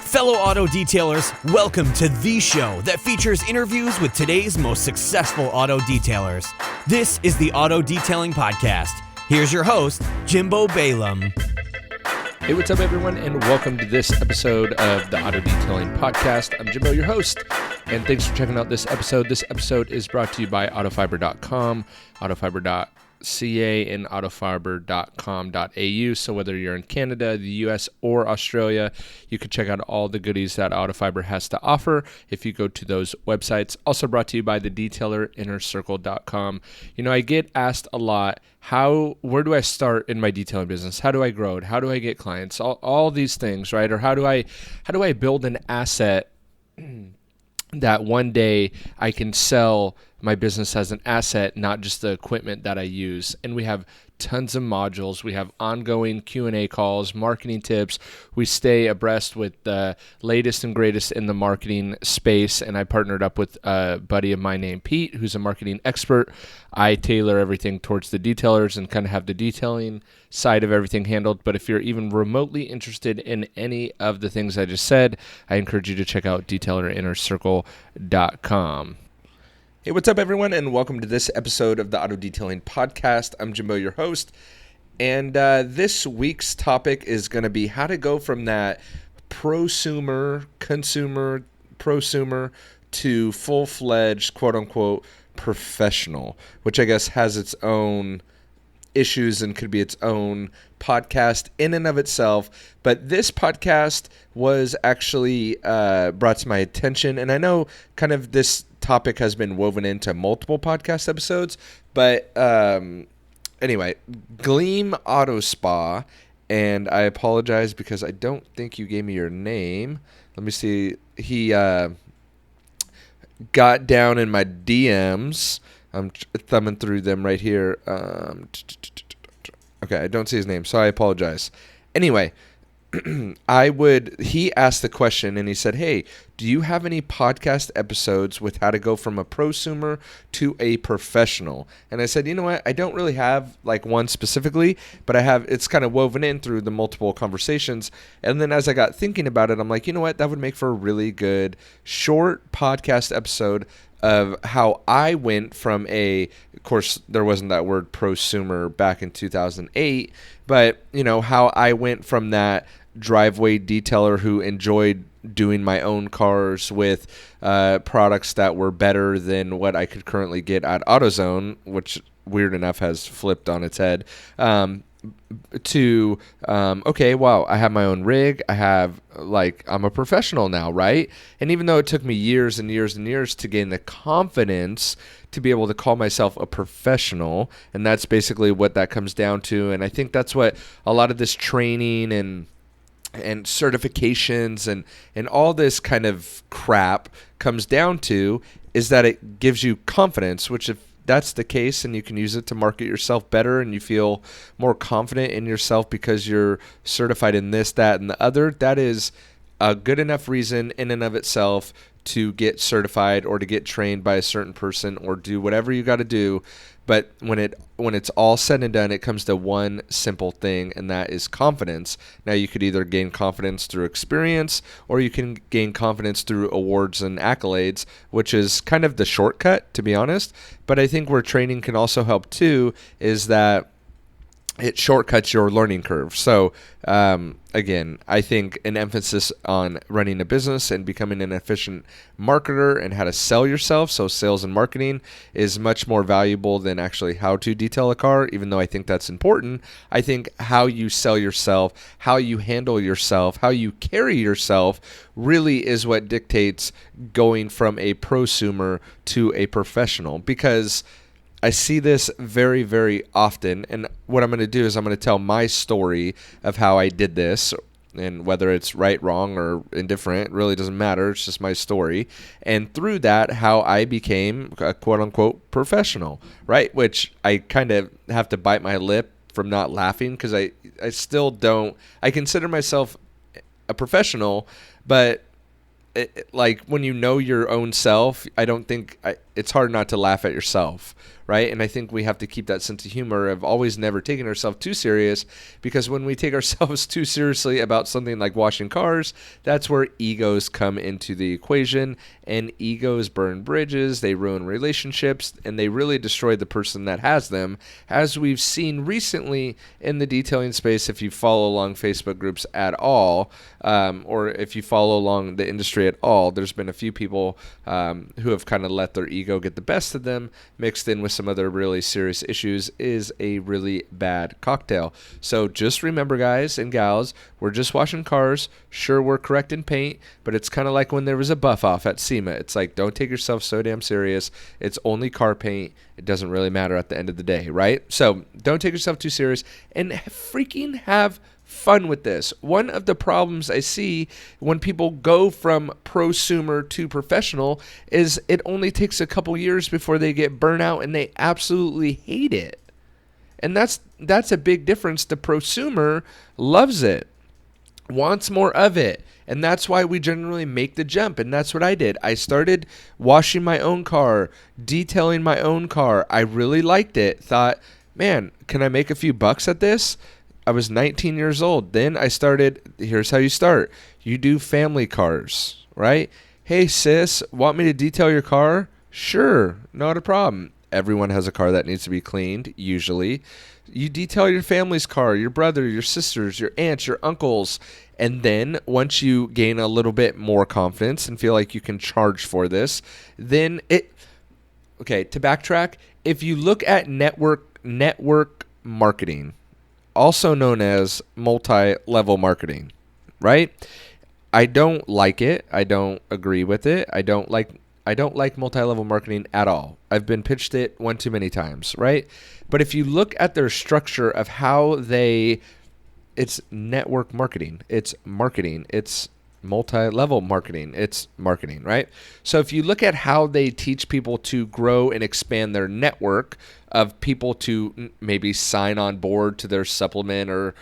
Fellow auto detailers, welcome to the show that features interviews with today's most successful auto detailers. This is the Auto Detailing Podcast. Here's your host, Jimbo Balaam. Hey, what's up, everyone, and welcome to this episode of the Auto Detailing Podcast. I'm Jimbo, your host, and thanks for checking out this episode. This episode is brought to you by autofiber.com, autofiber.ca, and autofiber.com.au. So whether you're in Canada, the US, or Australia, you can check out all the goodies that Autofiber has to offer if you go to those websites. Also brought to you by the detailer.innercircle.com. You know, I get asked a lot, where do I start in my detailing business? How do I grow it? How do I get clients? All these things, right? Or how do I build an asset that one day I can sell my business as an asset, not just the equipment that I use? And we have tons of modules. We have ongoing Q&A calls, marketing tips. We stay abreast with the latest and greatest in the marketing space. And I partnered up with a buddy of mine named Pete, who's a marketing expert. I tailor everything towards the detailers and kind of have the detailing side of everything handled. But if you're even remotely interested in any of the things I just said, I encourage you to check out detailer.innercircle.com. Hey, what's up, everyone, and welcome to this episode of the Auto Detailing Podcast. I'm Jimbo, your host, and this week's topic is going to be how to go from that prosumer to full-fledged, quote-unquote, professional, which I guess has its own issues and could be its own podcast in and of itself. But this podcast was actually brought to my attention, and I know kind of this topic has been woven into multiple podcast episodes, but anyway, Gleam Auto Spa, and I apologize because I don't think you gave me your name. Let me see. He got down in my DMs. I'm thumbing through them right here. Okay, I don't see his name, so I apologize. Anyway, he asked the question and he said, hey, do you have any podcast episodes with how to go from a prosumer to a professional? And I said, you know what? I don't really have like one specifically, but it's kind of woven in through the multiple conversations. And then as I got thinking about it, I'm like, you know what? That would make for a really good short podcast episode of how I went from of course, there wasn't that word prosumer back in 2008, but, you know, how I went from that driveway detailer who enjoyed doing my own cars with products that were better than what I could currently get at AutoZone, which weird enough has flipped on its head, to okay, wow, I have my own rig. I'm a professional now, right? And even though it took me years and years and years to gain the confidence to be able to call myself a professional, and that's basically what that comes down to. And I think that's what a lot of this training and certifications and all this kind of crap comes down to, is that it gives you confidence, which if that's the case and you can use it to market yourself better and you feel more confident in yourself because you're certified in this, that, and the other, that is a good enough reason in and of itself to get certified or to get trained by a certain person or do whatever you got to do. But when it's all said and done, it comes to one simple thing, and that is confidence. Now, you could either gain confidence through experience or you can gain confidence through awards and accolades, which is kind of the shortcut, to be honest. But I think where training can also help too is that it shortcuts your learning curve. So, again, I think an emphasis on running a business and becoming an efficient marketer and how to sell yourself, so sales and marketing, is much more valuable than actually how to detail a car, even though I think that's important. I think how you sell yourself, how you handle yourself, how you carry yourself really is what dictates going from a prosumer to a professional, because I see this very, very often, and what I'm going to do is I'm going to tell my story of how I did this, and whether it's right, wrong, or indifferent, really doesn't matter. It's just my story, and through that, how I became a quote-unquote professional, right? Which I kind of have to bite my lip from not laughing, because I still don't – I consider myself a professional, but like when you know your own self, I don't think it's hard not to laugh at yourself, right? And I think we have to keep that sense of humor of always never taking ourselves too serious, because when we take ourselves too seriously about something like washing cars, that's where egos come into the equation, and egos burn bridges, they ruin relationships, and they really destroy the person that has them, as we've seen recently in the detailing space. If you follow along Facebook groups at all, or if you follow along the industry at all, there's been a few people who have kind of let their ego get the best of them, mixed in with some other really serious issues, is a really bad cocktail. So just remember, guys and gals, we're just washing cars. Sure, we're correcting paint, but it's kind of like when there was a buff off at SEMA. It's like, don't take yourself so damn serious. It's only car paint. It doesn't really matter at the end of the day, right? So don't take yourself too serious, and freaking have fun with this. One of the problems I see when people go from prosumer to professional is it only takes a couple years before they get burnout and they absolutely hate it. And that's a big difference. The prosumer loves it, wants more of it. And that's why we generally make the jump. And that's what I did. I started washing my own car, detailing my own car. I really liked it. Thought, man, can I make a few bucks at this? I was 19 years old. Then I started, here's how you start. You do family cars, right? Hey, sis, want me to detail your car? Sure, not a problem. Everyone has a car that needs to be cleaned, usually. You detail your family's car, your brother, your sisters, your aunts, your uncles. And then once you gain a little bit more confidence and feel like you can charge for this, then okay, to backtrack, if you look at network marketing, also known as multi-level marketing, right? I don't like it. I don't agree with it. I don't like multi-level marketing at all. I've been pitched it one too many times, right? But if you look at their structure of how it's network marketing, it's multi-level marketing, it's marketing, right? So if you look at how they teach people to grow and expand their network of people to maybe sign on board to their supplement or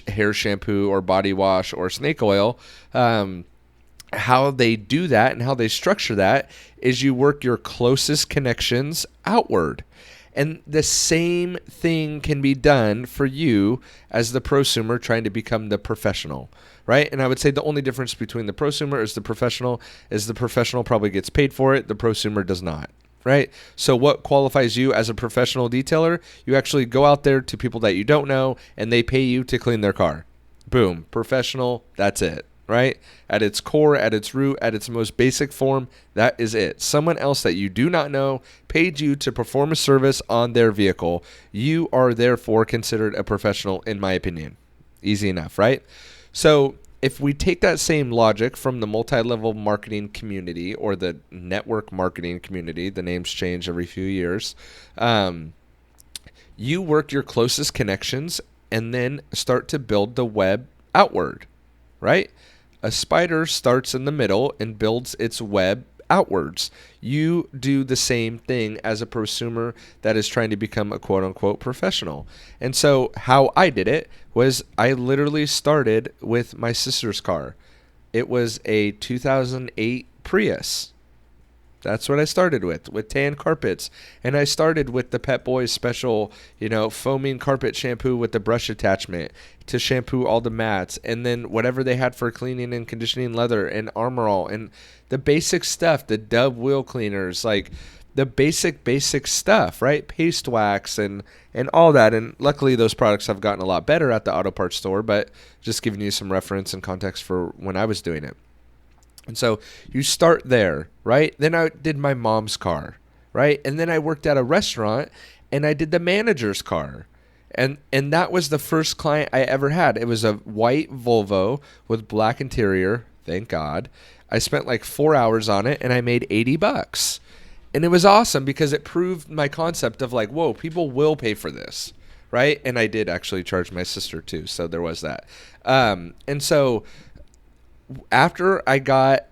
hair shampoo or body wash or snake oil, how they do that and how they structure that is you work your closest connections outward. And the same thing can be done for you as the prosumer trying to become the professional, right? And I would say the only difference between the prosumer is the professional probably gets paid for it. The prosumer does not, right? So what qualifies you as a professional detailer? You actually go out there to people that you don't know and they pay you to clean their car. Boom, professional, that's it. Right? At its core, at its root, at its most basic form, that is it. Someone else that you do not know paid you to perform a service on their vehicle. You are therefore considered a professional, in my opinion. Easy enough, right? So if we take that same logic from the multi-level marketing community or the network marketing community, the names change every few years, you work your closest connections and then start to build the web outward, right? A spider starts in the middle and builds its web outwards. You do the same thing as a prosumer that is trying to become a quote-unquote professional. And so how I did it was I literally started with my sister's car. It was a 2008 Prius. That's what I started with tan carpets. And I started with the Pet Boys special, foaming carpet shampoo with the brush attachment to shampoo all the mats. And then whatever they had for cleaning and conditioning leather and Armor All and the basic stuff, the Dove wheel cleaners, like the basic stuff, right? Paste wax and all that. And luckily those products have gotten a lot better at the auto parts store, but just giving you some reference and context for when I was doing it. And so you start there, right? Then I did my mom's car, right? And then I worked at a restaurant and I did the manager's car. And that was the first client I ever had. It was a white Volvo with black interior, thank God. I spent like 4 hours on it and I made $80. And it was awesome because it proved my concept of like, whoa, people will pay for this, right? And I did actually charge my sister too, so there was that. And so after I got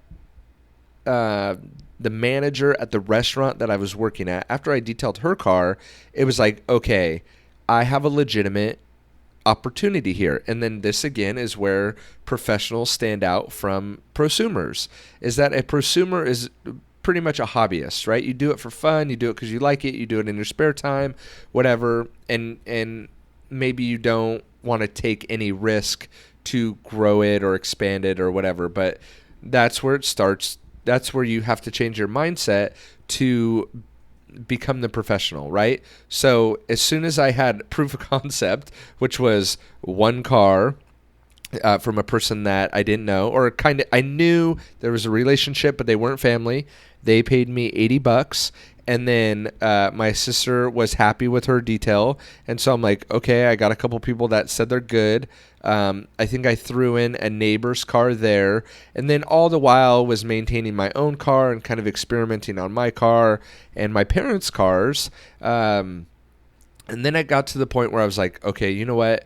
the manager at the restaurant that I was working at, after I detailed her car, it was like, okay, I have a legitimate opportunity here. And then this again is where professionals stand out from prosumers, is that a prosumer is pretty much a hobbyist, right? You do it for fun, you do it because you like it, you do it in your spare time, whatever, and maybe you don't want to take any risk to grow it or expand it or whatever, but that's where it starts. That's where you have to change your mindset to become the professional, right? So as soon as I had proof of concept, which was one car from a person that I didn't know, or kind of I knew there was a relationship, but they weren't family. They paid me $80, and then my sister was happy with her detail, and so I'm like, okay, I got a couple people that said they're good. I think I threw in a neighbor's car there, and then all the while was maintaining my own car and kind of experimenting on my car and my parents' cars. And then I got to the point where I was like, okay, you know what?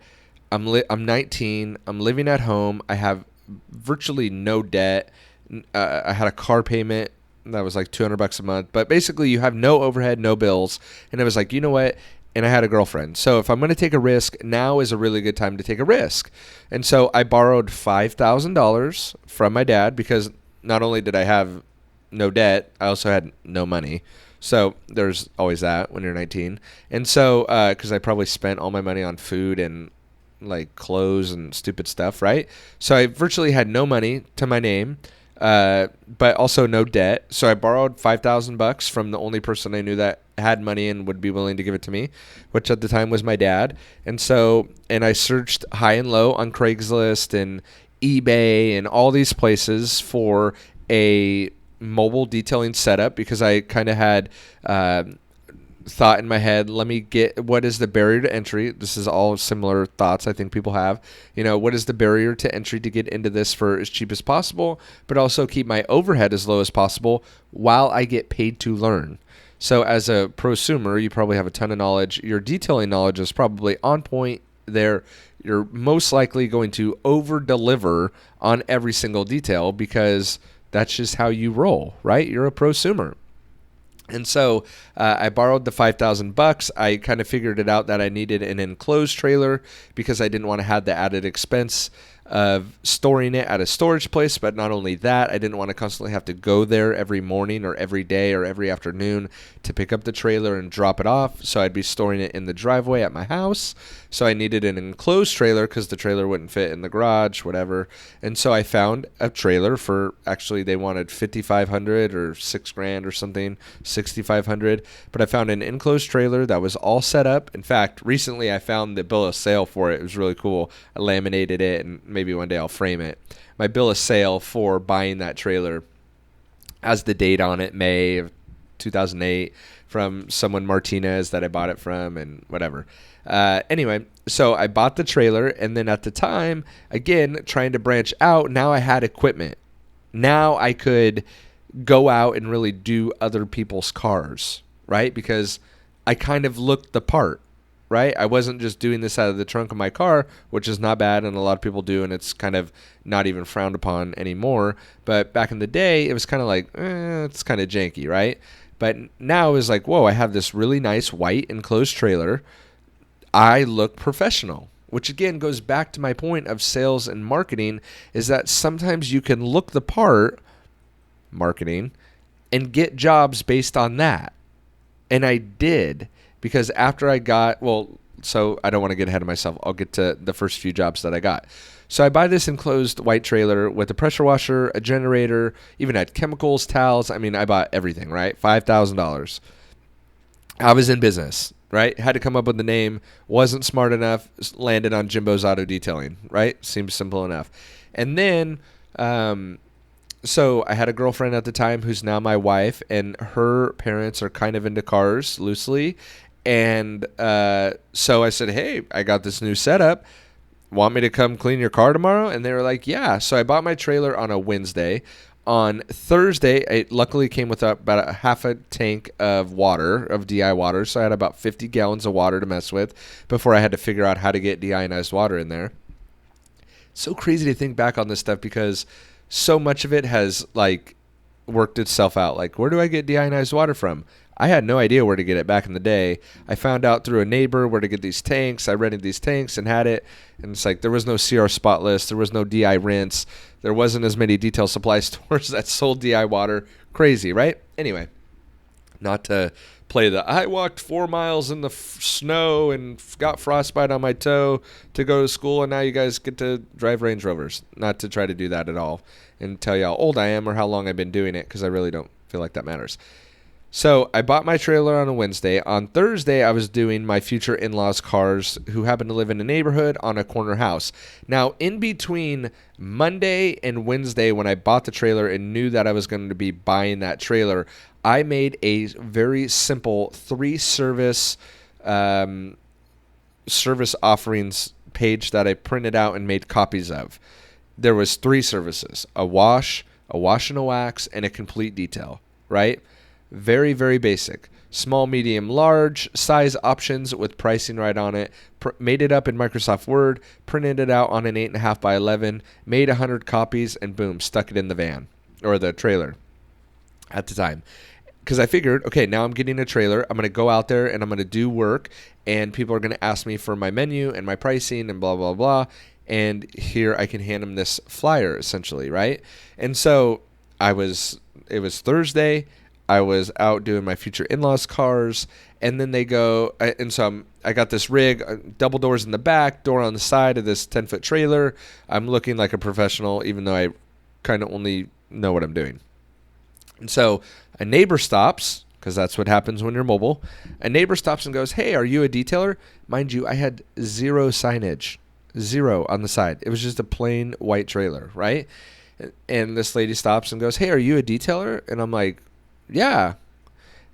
I'm 19. I'm living at home. I have virtually no debt. I had a car payment that was like $200 a month, but basically you have no overhead, no bills. And I was like, you know what? And I had a girlfriend. So if I'm going to take a risk, now is a really good time to take a risk. And so I borrowed $5,000 from my dad, because not only did I have no debt, I also had no money. So there's always that when you're 19. And so, because I probably spent all my money on food and like clothes and stupid stuff, right? So I virtually had no money to my name, but also no debt. So I borrowed $5,000 from the only person I knew that had money and would be willing to give it to me, which at the time was my dad. And so, and I searched high and low on Craigslist and eBay and all these places for a mobile detailing setup, because I kind of had thought in my head, let me get, what is the barrier to entry? This is all similar thoughts I think people have. You know, what is the barrier to entry to get into this for as cheap as possible, but also keep my overhead as low as possible while I get paid to learn? So as a prosumer, you probably have a ton of knowledge. Your detailing knowledge is probably on point there. You're most likely going to over deliver on every single detail, because that's just how you roll, right? You're a prosumer. And so I borrowed the $5,000. I kind of figured it out that I needed an enclosed trailer, because I didn't want to have the added expense of storing it at a storage place. But not only that, I didn't want to constantly have to go there every morning or every day or every afternoon to pick up the trailer and drop it off. So I'd be storing it in the driveway at my house. So I needed an enclosed trailer, because the trailer wouldn't fit in the garage, whatever. And so I found a trailer for, actually they wanted $5,500 or $6,000 or something, $6,500. But I found an enclosed trailer that was all set up. In fact, recently I found the bill of sale for it. It was really cool. I laminated it, and maybe one day I'll frame it. My bill of sale for buying that trailer has the date on it, May of 2008, from someone, Martinez, that I bought it from, and whatever. Anyway, so I bought the trailer, and then at the time, again, trying to branch out, now I had equipment. Now I could go out and really do other people's cars, right? Because I kind of looked the part, right? I wasn't just doing this out of the trunk of my car, which is not bad, and a lot of people do, and it's kind of not even frowned upon anymore. But back in the day, it was kind of like, it's kind of janky, right? But now it's like, whoa, I have this really nice white enclosed trailer. I look professional, which again goes back to my point of sales and marketing, is that sometimes you can look the part, marketing, and get jobs based on that. And I did, because after I got, so I don't want to get ahead of myself. I'll get to the first few jobs that I got. So I buy this enclosed white trailer with a pressure washer, a generator, even had chemicals, towels. I mean, I bought everything, right? $5,000. I was in business, right? Had to come up with the name. Wasn't smart enough. Landed on Jimbo's Auto Detailing, right? Seems simple enough. And then, so I had a girlfriend at the time who's now my wife, and her parents are kind of into cars loosely. And so I said, hey, I got this new setup. Want me to come clean your car tomorrow? And they were like, yeah. So I bought my trailer on a Wednesday. On Thursday, it luckily came with about a half a tank of water, of DI water. So I had about 50 gallons of water to mess with before I had to figure out how to get deionized water in there. So crazy to think back on this stuff, because so much of it has like worked itself out. Like, where do I get deionized water from? I had no idea where to get it back in the day. I found out through a neighbor where to get these tanks. I rented these tanks and had it. And it's like there was no CR spot list. There was no DI rinse. There wasn't as many detail supply stores that sold DI water. Crazy, right? Anyway, not to play I walked 4 miles in the snow and got frostbite on my toe to go to school, and now you guys get to drive Range Rovers. Not to try to do that at all and tell you how old I am or how long I've been doing it, because I really don't feel like that matters. So I bought my trailer on a Wednesday. On Thursday, I was doing my future in-laws' cars who happen to live in a neighborhood on a corner house. Now, in between Monday and Wednesday, when I bought the trailer and knew that I was going to be buying that trailer, I made a very simple 3-service service offerings page that I printed out and made copies of. There was 3 services: a wash and a wax, and a complete detail, right? Very, very basic. Small, medium, large size options with pricing right on it. Made it up in Microsoft Word, printed it out on an 8.5 by 11, made 100 copies, and boom, stuck it in the van or the trailer at the time. Because I figured, okay, now I'm getting a trailer. I'm going to go out there and I'm going to do work, and people are going to ask me for my menu and my pricing and blah, blah, blah. And here I can hand them this flyer, essentially, right? And so it was Thursday. I was out doing my future in-laws cars, and then they go, and so I got this rig, double doors in the back, door on the side of this 10-foot trailer. I'm looking like a professional, even though I kind of only know what I'm doing. And so a neighbor stops, because that's what happens when you're mobile. A neighbor stops and goes, "Hey, are you a detailer?" Mind you, I had 0 signage, 0 on the side. It was just a plain white trailer, right? And this lady stops and goes, "Hey, are you a detailer?" And I'm like, "Yeah."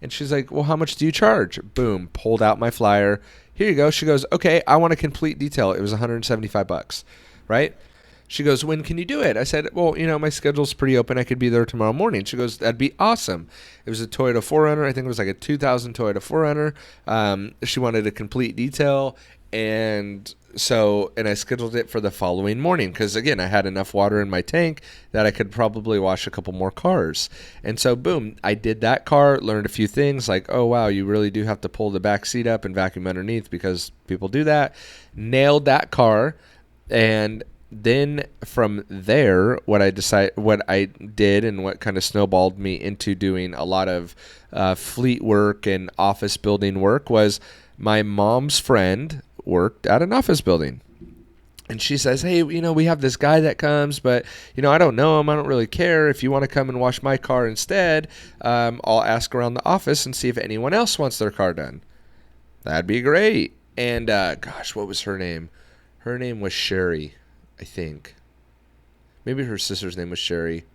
And she's like, "Well, how much do you charge?" Boom, pulled out my flyer. "Here you go." She goes, "Okay, I want a complete detail." It was $175, right? She goes, "When can you do it?" I said, "Well, my schedule's pretty open. I could be there tomorrow morning." She goes, "That'd be awesome." It was a Toyota 4Runner. I think it was like a 2000 Toyota 4Runner. She wanted a complete detail. And I scheduled it for the following morning because, again, I had enough water in my tank that I could probably wash a couple more cars. And so, boom, I did that car, learned a few things like, oh, wow, you really do have to pull the back seat up and vacuum underneath because people do that. Nailed that car. And then from there, what I did and what kind of snowballed me into doing a lot of fleet work and office building work was my mom's friend worked at an office building. And she says, "Hey, we have this guy that comes, but, I don't know him. I don't really care. If you want to come and wash my car instead, I'll ask around the office and see if anyone else wants their car done." That'd be great. And, what was her name? Her name was Sherry, I think. Maybe her sister's name was Sherry.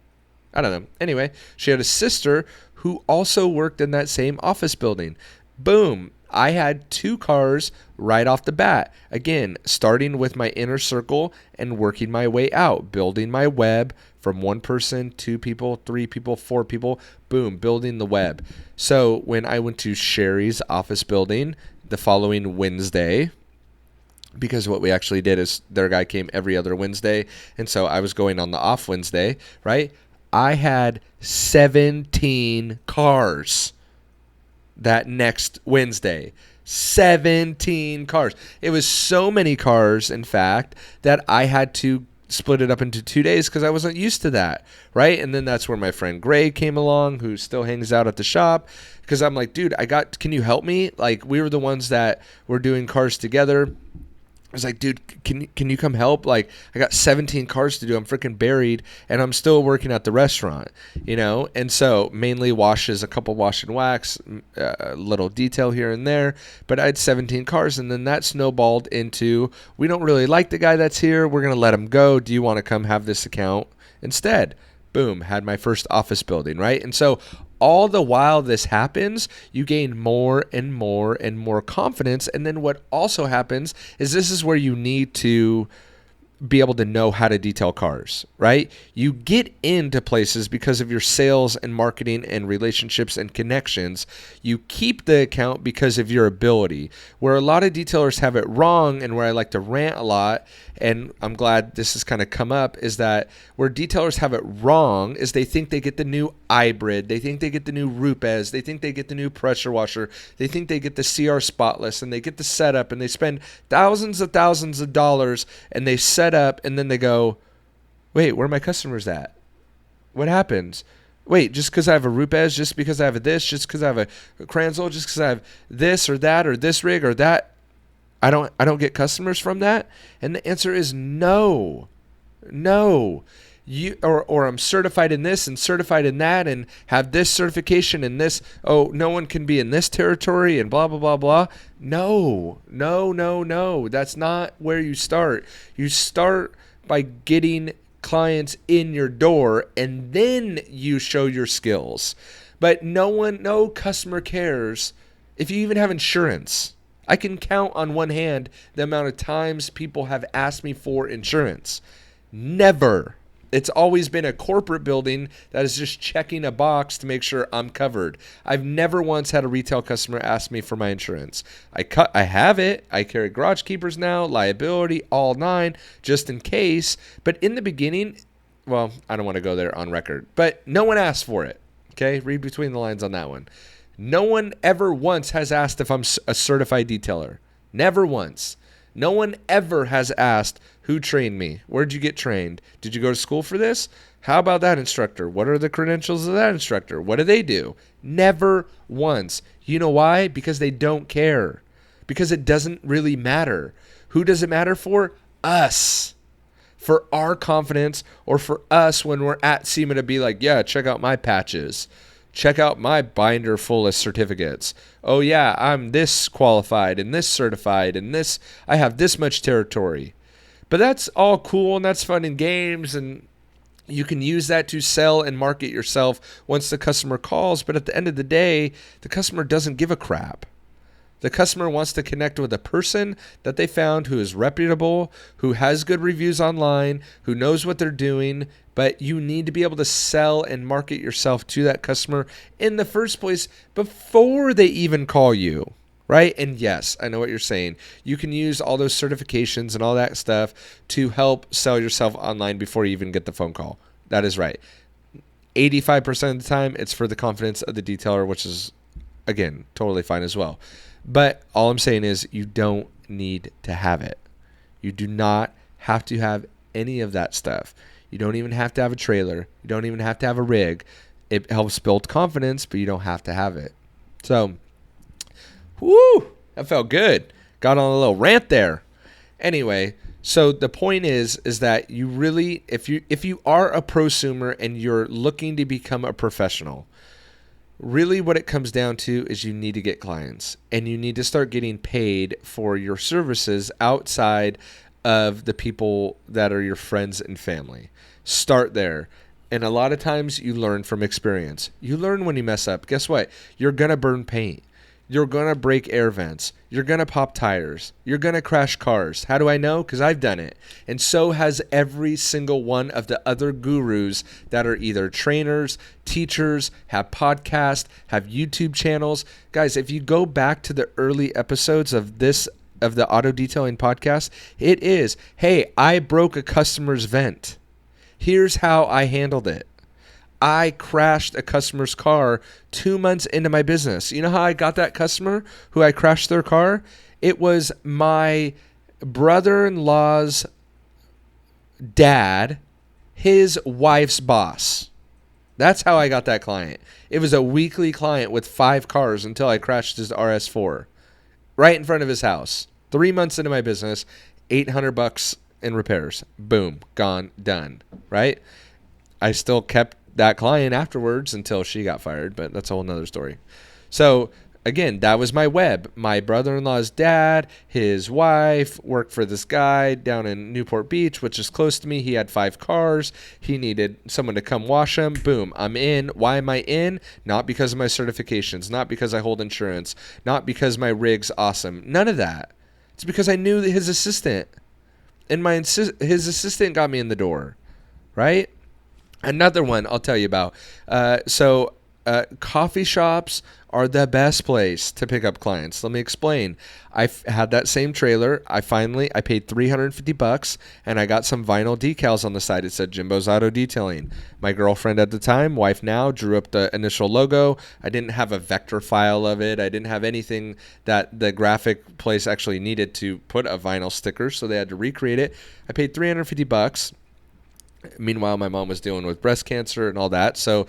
I don't know. Anyway, she had a sister who also worked in that same office building. Boom. I had 2 cars right off the bat. Again, starting with my inner circle and working my way out, building my web from 1 person, 2 people, 3 people, 4 people, boom, building the web. So when I went to Sherry's office building the following Wednesday, because what we actually did is their guy came every other Wednesday, and so I was going on the off Wednesday, right? I had 17 cars that next Wednesday. 17 cars. It was so many cars, in fact, that I had to split it up into 2 days because I wasn't used to that, right? And then that's where my friend Gray came along, who still hangs out at the shop, because I'm like, "Dude, can you help me?" Like, we were the ones that were doing cars together. I was like, "Dude, can you come help? Like, I got 17 cars to do. I'm freaking buried, and I'm still working at the restaurant, And so mainly washes, a couple wash and wax, a little detail here and there. But I had 17 cars, and then that snowballed into, we don't really like the guy that's here. We're going to let him go. Do you want to come have this account instead? Boom, had my first office building, right? And so all the while this happens, you gain more and more and more confidence. And then what also happens is this is where you need to be able to know how to detail cars, right? You get into places because of your sales and marketing and relationships and connections. You keep the account because of your ability. Where a lot of detailers have it wrong, and where I like to rant a lot, and I'm glad this has kind of come up, is that where detailers have it wrong is they think they get the new hybrid, they think they get the new Rupes, they think they get the new pressure washer, they think they get the CR spotless, and they get the setup, and they spend thousands of dollars, and they set up, and then they go, wait, where are my customers at? What happens? Wait, just because I have a Rupes, just because I have a this, just because I have a Kranzel, just because I have this or that or this rig or that, I don't get customers from that? And the answer is no. No. Or I'm certified in this and certified in that and have this certification and this, no one can be in this territory and blah, blah, blah, blah. No. That's not where you start. You start by getting clients in your door, and then you show your skills. But no customer cares if you even have insurance. I can count on one hand the amount of times people have asked me for insurance. Never. It's always been a corporate building that is just checking a box to make sure I'm covered. I've never once had a retail customer ask me for my insurance. I have it. I carry garage keepers now, liability, all 9, just in case. But in the beginning, well, I don't want to go there on record, but no one asked for it. Okay? Read between the lines on that one. No one ever once has asked if I'm a certified detailer. Never once. No one ever has asked, who trained me? Where'd you get trained? Did you go to school for this? How about that instructor? What are the credentials of that instructor? What do they do? Never once. You know why? Because they don't care. Because it doesn't really matter. Who does it matter for? Us. For our confidence, or for us when we're at SEMA to be like, yeah, check out my patches. Check out my binder full of certificates. Oh yeah, I'm this qualified and this certified and this, I have this much territory. But that's all cool and that's fun in games, and you can use that to sell and market yourself once the customer calls. But at the end of the day, the customer doesn't give a crap. The customer wants to connect with a person that they found who is reputable, who has good reviews online, who knows what they're doing. But you need to be able to sell and market yourself to that customer in the first place before they even call you, right? And yes, I know what you're saying. You can use all those certifications and all that stuff to help sell yourself online before you even get the phone call. That is right. 85% of the time, it's for the confidence of the detailer, which is, again, totally fine as well. But all I'm saying is you don't need to have it. You do not have to have any of that stuff. You don't even have to have a trailer. You don't even have to have a rig. It helps build confidence, but you don't have to have it. So, whoo, that felt good. Got on a little rant there. Anyway, so the point is that you really, if you are a prosumer and you're looking to become a professional, really what it comes down to is you need to get clients, and you need to start getting paid for your services outside of the people that are your friends and family. Start there. And a lot of times you learn from experience. You learn when you mess up. Guess what? You're going to burn paint. You're going to break air vents. You're going to pop tires. You're going to crash cars. How do I know? Because I've done it. And so has every single one of the other gurus that are either trainers, teachers, have podcasts, have YouTube channels. Guys, if you go back to the early episodes of the auto detailing podcast, it is, hey, I broke a customer's vent. Here's how I handled it. I crashed a customer's car 2 months into my business. You know how I got that customer who I crashed their car? It was my brother-in-law's dad, his wife's boss. That's how I got that client. It was a weekly client with 5 cars until I crashed his RS4 right in front of his house. 3 months into my business, $800 in repairs. Boom, gone, done, right? I still kept that client afterwards until she got fired, but that's a whole nother story. So again, that was my web. My brother-in-law's dad, his wife worked for this guy down in Newport Beach, which is close to me. He had 5 cars. He needed someone to come wash them. Boom, I'm in. Why am I in? Not because of my certifications, not because I hold insurance, not because my rig's awesome. None of that. It's because I knew his assistant. and his assistant got me in the door, right? Another one I'll tell you about. Coffee shops are the best place to pick up clients. Let me explain. I had that same trailer. I paid $350 and I got some vinyl decals on the side. It said Jimbo's Auto Detailing. My girlfriend at the time, wife now, drew up the initial logo. I didn't have a vector file of it. I didn't have anything that the graphic place actually needed to put a vinyl sticker, so they had to recreate it. I paid $350. Meanwhile, my mom was dealing with breast cancer and all that. So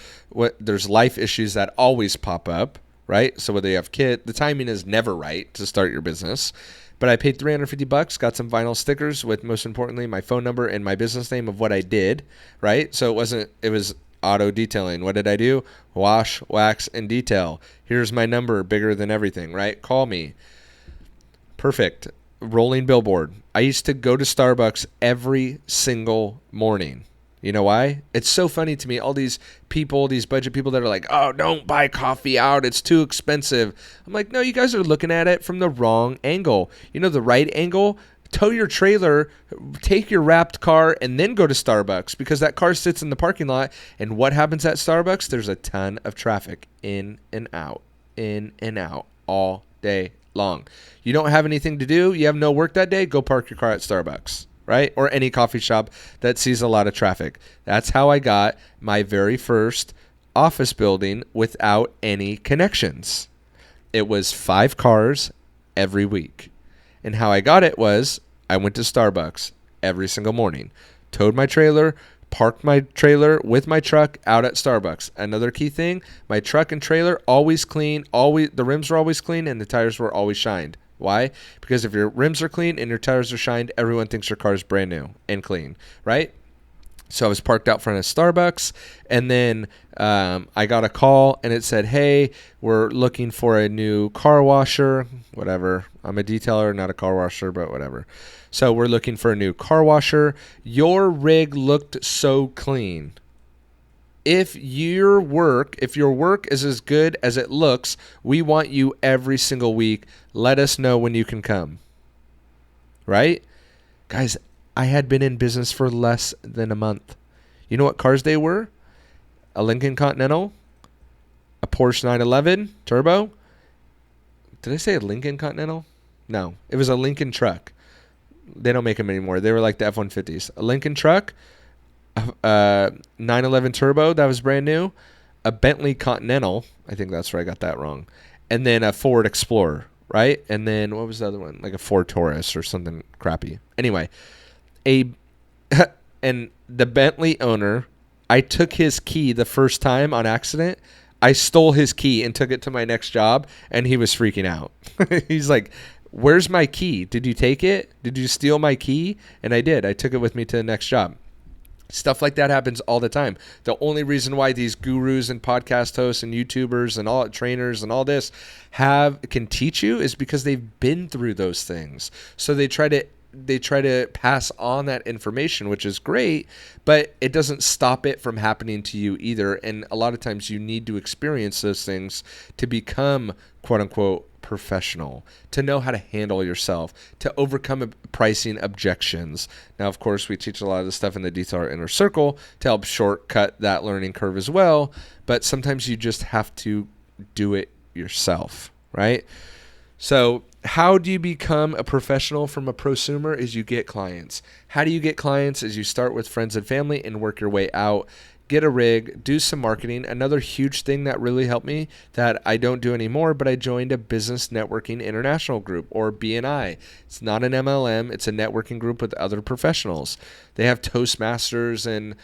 there's life issues that always pop up, right? So whether you have kids, the timing is never right to start your business. But I paid $350, got some vinyl stickers with, most importantly, my phone number and my business name of what I did, right? So it was auto detailing. What did I do? Wash, wax, and detail. Here's my number, bigger than everything, right? Call me. Perfect. Rolling billboard. I used to go to Starbucks every single morning. You know why? It's so funny to me. All these people, these budget people that are like, oh, don't buy coffee out. It's too expensive. I'm like, no, you guys are looking at it from the wrong angle. You know, the right angle? Tow your trailer, take your wrapped car, and then go to Starbucks, because that car sits in the parking lot. And what happens at Starbucks? There's a ton of traffic in and out all day long. You don't have anything to do, you have no work that day, go park your car at Starbucks, right? Or any coffee shop that sees a lot of traffic. That's how I got my very first office building without any connections. It was 5 cars every week. And how I got it was I went to Starbucks every single morning, towed my trailer, parked my trailer with my truck out at Starbucks. Another key thing, my truck and trailer always clean, the rims were always clean and the tires were always shined. Why? Because if your rims are clean and your tires are shined, everyone thinks your car is brand new and clean, right? So I was parked out front of Starbucks, and then I got a call and it said, hey, we're looking for a new car washer, whatever. I'm a detailer, not a car washer, but whatever. So we're looking for a new car washer. Your rig looked so clean. If your work is as good as it looks, we want you every single week. Let us know when you can come. Right? Guys, I had been in business for less than a month. You know what cars they were? A Lincoln Continental, a Porsche 911 Turbo. Did I say a Lincoln Continental? No, it was a Lincoln truck. They don't make them anymore. They were like the F-150s. A Lincoln truck, a 911 Turbo that was brand new, a Bentley Continental. I think that's where I got that wrong. And then a Ford Explorer, right? And then what was the other one? Like a Ford Taurus or something crappy. Anyway, and the Bentley owner, I took his key the first time on accident. I stole his key and took it to my next job, and he was freaking out. He's like, where's my key? Did you take it? Did you steal my key? And I did. I took it with me to the next job. Stuff like that happens all the time. The only reason why these gurus and podcast hosts and YouTubers and all trainers and all this can teach you is because they've been through those things. So they try to pass on that information, which is great, but it doesn't stop it from happening to you either. And a lot of times you need to experience those things to become, quote unquote, professional, to know how to handle yourself, to overcome pricing objections. Now, of course, we teach a lot of this stuff in the Detailer Inner Circle to help shortcut that learning curve as well. But sometimes you just have to do it yourself, right? So how do you become a professional from a prosumer? Is you get clients. How do you get clients? Is you start with friends and family and work your way out. Get a rig, do some marketing. Another huge thing that really helped me that I don't do anymore, but I joined a Business Networking International group, or BNI. It's not an MLM. It's a networking group with other professionals. They have Toastmasters and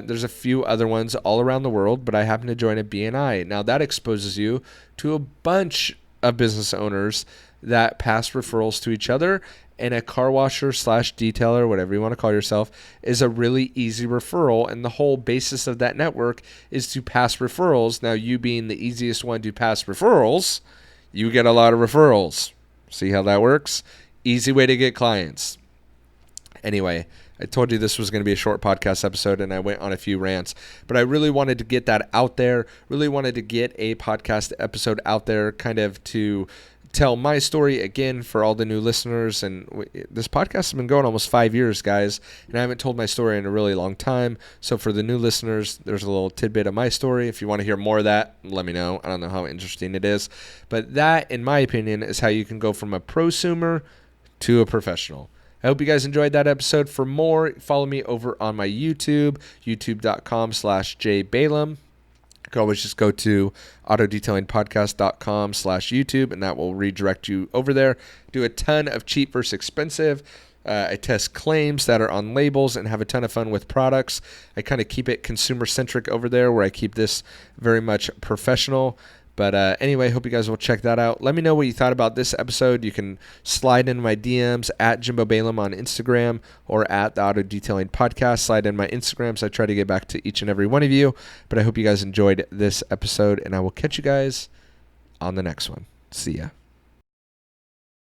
there's a few other ones all around the world, but I happen to join a BNI. Now that exposes you to a bunch of business owners that pass referrals to each other, and a car washer / detailer, whatever you want to call yourself, is a really easy referral. And the whole basis of that network is to pass referrals. Now, you being the easiest one to pass referrals, you get a lot of referrals. See how that works? Easy way to get clients. Anyway, I told you this was going to be a short podcast episode, and I went on a few rants, but I really wanted to get that out there, really wanted to get a podcast episode out there kind of to tell my story again for all the new listeners. And this podcast has been going almost 5 years, guys, and I haven't told my story in a really long time. So for the new listeners, there's a little tidbit of my story. If you want to hear more of that, let me know. I don't know how interesting it is, but that, in my opinion, is how you can go from a prosumer to a professional. I hope you guys enjoyed that episode. For more, follow me over on my YouTube, youtube.com/jbalaam. You can always just go to autodetailingpodcast.com/YouTube, and that will redirect you over there. Do a ton of cheap versus expensive. I test claims that are on labels and have a ton of fun with products. I kind of keep it consumer-centric over there, where I keep this very much professional. But anyway, hope you guys will check that out. Let me know what you thought about this episode. You can slide in my DMs at Jimbo Balaam on Instagram or at the Auto Detailing Podcast. Slide in my Instagrams. I try to get back to each and every one of you. But I hope you guys enjoyed this episode, and I will catch you guys on the next one. See ya.